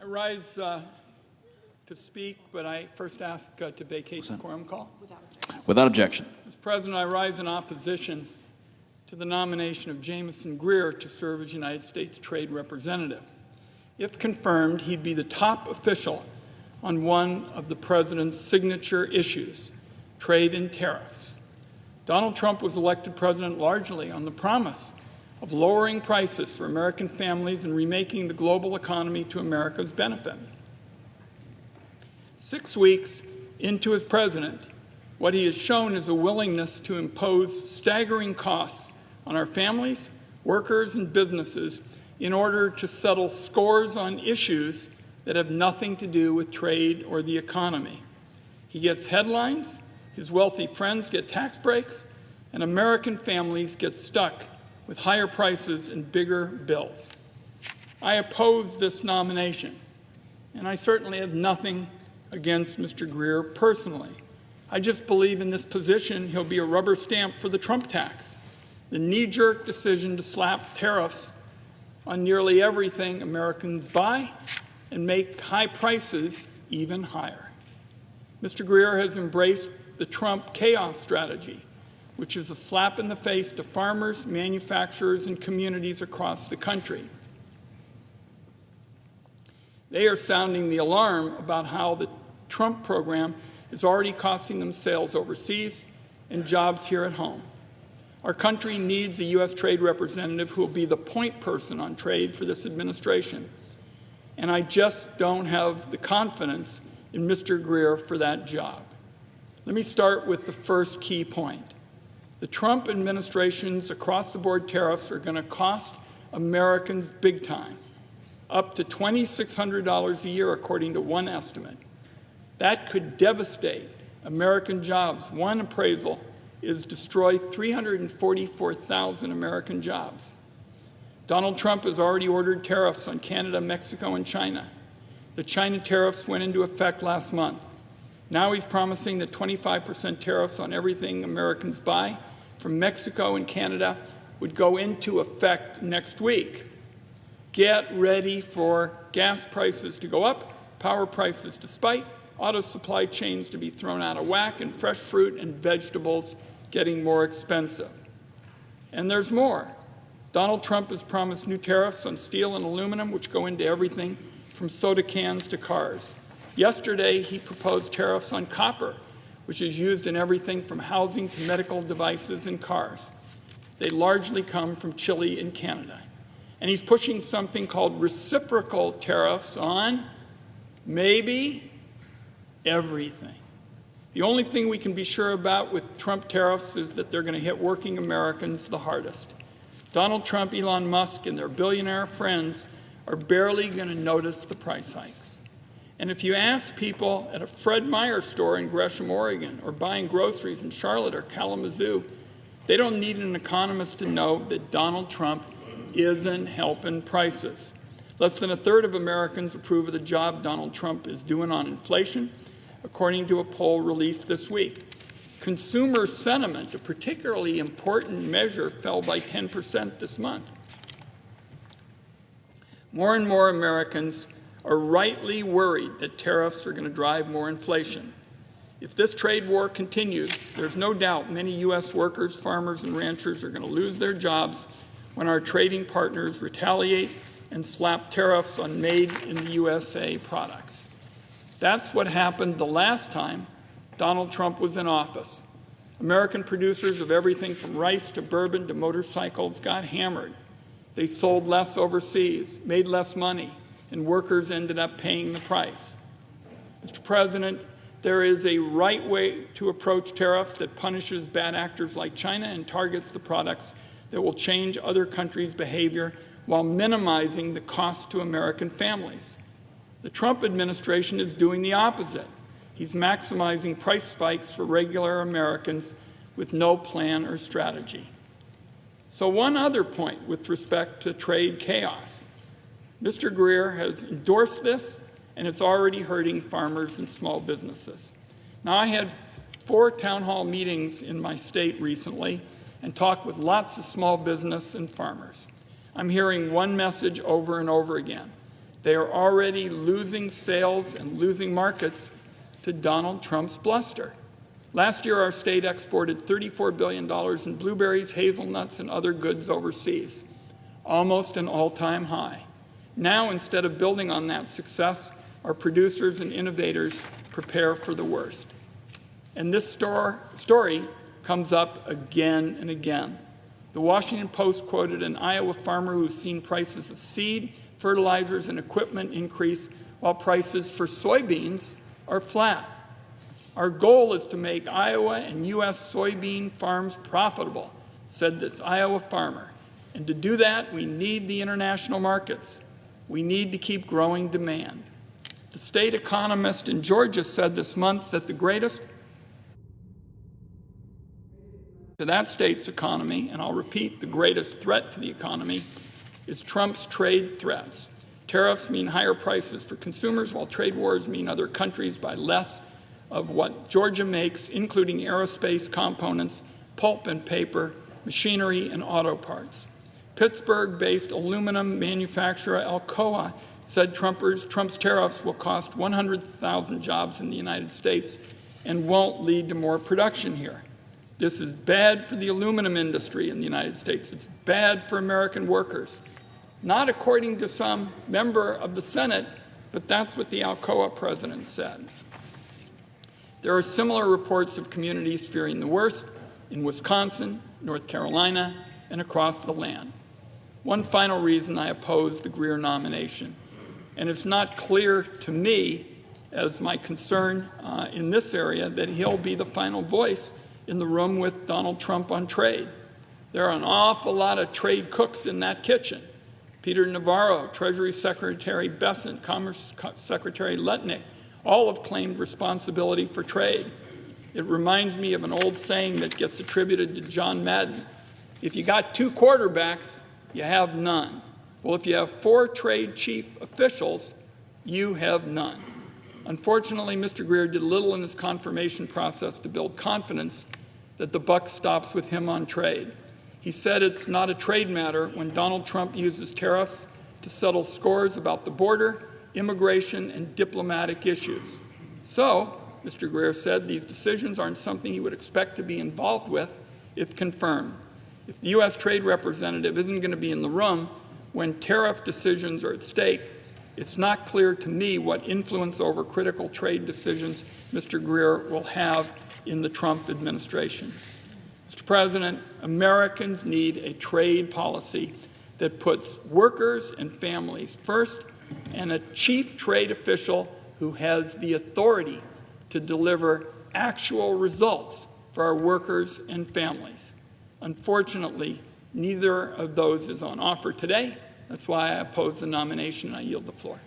I rise to speak, but I first ask to vacate the quorum call. Without objection. Mr. President, I rise in opposition to the nomination of Jamieson Greer to serve as United States Trade Representative. If confirmed, he'd be the top official on one of the President's signature issues, trade and tariffs. Donald Trump was elected president largely on the promise of lowering prices for American families and remaking the global economy to America's benefit. 6 weeks into his president, what he has shown is a willingness to impose staggering costs on our families, workers, and businesses in order to settle scores on issues that have nothing to do with trade or the economy. He gets headlines, his wealthy friends get tax breaks, and American families get stuck with higher prices and bigger bills. I oppose this nomination, and I certainly have nothing against Mr. Greer personally. I just believe in this position he'll be a rubber stamp for the Trump tax, the knee-jerk decision to slap tariffs on nearly everything Americans buy and make high prices even higher. Mr. Greer has embraced the Trump chaos strategy, which is a slap in the face to farmers, manufacturers, and communities across the country. They are sounding the alarm about how the Trump program is already costing them sales overseas and jobs here at home. Our country needs a U.S. trade representative who will be the point person on trade for this administration. And I just don't have the confidence in Mr. Greer for that job. Let me start with the first key point. The Trump administration's across-the-board tariffs are going to cost Americans big time, up to $2,600 a year, according to one estimate. That could devastate American jobs. One appraisal is destroy 344,000 American jobs. Donald Trump has already ordered tariffs on Canada, Mexico, and China. The China tariffs went into effect last month. Now he's promising that 25% tariffs on everything Americans buy from Mexico and Canada would go into effect next week. Get ready for gas prices to go up, power prices to spike, auto supply chains to be thrown out of whack, and fresh fruit and vegetables getting more expensive. And there's more. Donald Trump has promised new tariffs on steel and aluminum, which go into everything from soda cans to cars. Yesterday, he proposed tariffs on copper, which is used in everything from housing to medical devices and cars. They largely come from Chile and Canada. And he's pushing something called reciprocal tariffs on maybe everything. The only thing we can be sure about with Trump tariffs is that they're going to hit working Americans the hardest. Donald Trump, Elon Musk, and their billionaire friends are barely going to notice the price hikes. And if you ask people at a Fred Meyer store in Gresham, Oregon, or buying groceries in Charlotte or Kalamazoo, they don't need an economist to know that Donald Trump isn't helping prices. Less than a third of Americans approve of the job Donald Trump is doing on inflation, according to a poll released this week. Consumer sentiment, a particularly important measure, fell by 10% this month. More and more Americans are rightly worried that tariffs are going to drive more inflation. If this trade war continues, there's no doubt many U.S. workers, farmers, and ranchers are going to lose their jobs when our trading partners retaliate and slap tariffs on made-in-the-USA products. That's what happened the last time Donald Trump was in office. American producers of everything from rice to bourbon to motorcycles got hammered. They sold less overseas, made less money, and workers ended up paying the price. Mr. President, there is a right way to approach tariffs that punishes bad actors like China and targets the products that will change other countries' behavior while minimizing the cost to American families. The Trump administration is doing the opposite. He's maximizing price spikes for regular Americans with no plan or strategy. So one other point with respect to trade chaos. Mr. Greer has endorsed this, and it's already hurting farmers and small businesses. Now, I had 4 town hall meetings in my state recently and talked with lots of small business and farmers. I'm hearing one message over and over again. They are already losing sales and losing markets to Donald Trump's bluster. Last year, our state exported $34 billion in blueberries, hazelnuts, and other goods overseas, almost an all-time high. Now, instead of building on that success, our producers and innovators prepare for the worst. And this story comes up again and again. The Washington Post quoted an Iowa farmer who's seen prices of seed, fertilizers, and equipment increase while prices for soybeans are flat. Our goal is to make Iowa and U.S. soybean farms profitable, said this Iowa farmer. And to do that, we need the international markets. We need to keep growing demand. The state economist in Georgia said this month that the greatest to that state's economy, and I'll repeat, the greatest threat to the economy, is Trump's trade threats. Tariffs mean higher prices for consumers, while trade wars mean other countries buy less of what Georgia makes, including aerospace components, pulp and paper, machinery, and auto parts. Pittsburgh-based aluminum manufacturer Alcoa said Trump's tariffs will cost 100,000 jobs in the United States and won't lead to more production here. This is bad for the aluminum industry in the United States. It's bad for American workers. Not according to some member of the Senate, but that's what the Alcoa president said. There are similar reports of communities fearing the worst in Wisconsin, North Carolina, and across the land. One final reason I oppose the Greer nomination, and it's not clear to me as my concern in this area that he'll be the final voice in the room with Donald Trump on trade. There are an awful lot of trade cooks in that kitchen. Peter Navarro, Treasury Secretary Bessent, Commerce Secretary Lutnick, all have claimed responsibility for trade. It reminds me of an old saying that gets attributed to John Madden. If you got 2 quarterbacks, you have none. Well, if you have 4 trade chief officials, you have none. Unfortunately, Mr. Greer did little in his confirmation process to build confidence that the buck stops with him on trade. He said it's not a trade matter when Donald Trump uses tariffs to settle scores about the border, immigration, and diplomatic issues. So, Mr. Greer said these decisions aren't something he would expect to be involved with if confirmed. If the U.S. trade representative isn't going to be in the room when tariff decisions are at stake, it's not clear to me what influence over critical trade decisions Mr. Greer will have in the Trump administration. Mr. President, Americans need a trade policy that puts workers and families first, and a chief trade official who has the authority to deliver actual results for our workers and families. Unfortunately, neither of those is on offer today. That's why I oppose the nomination and I yield the floor.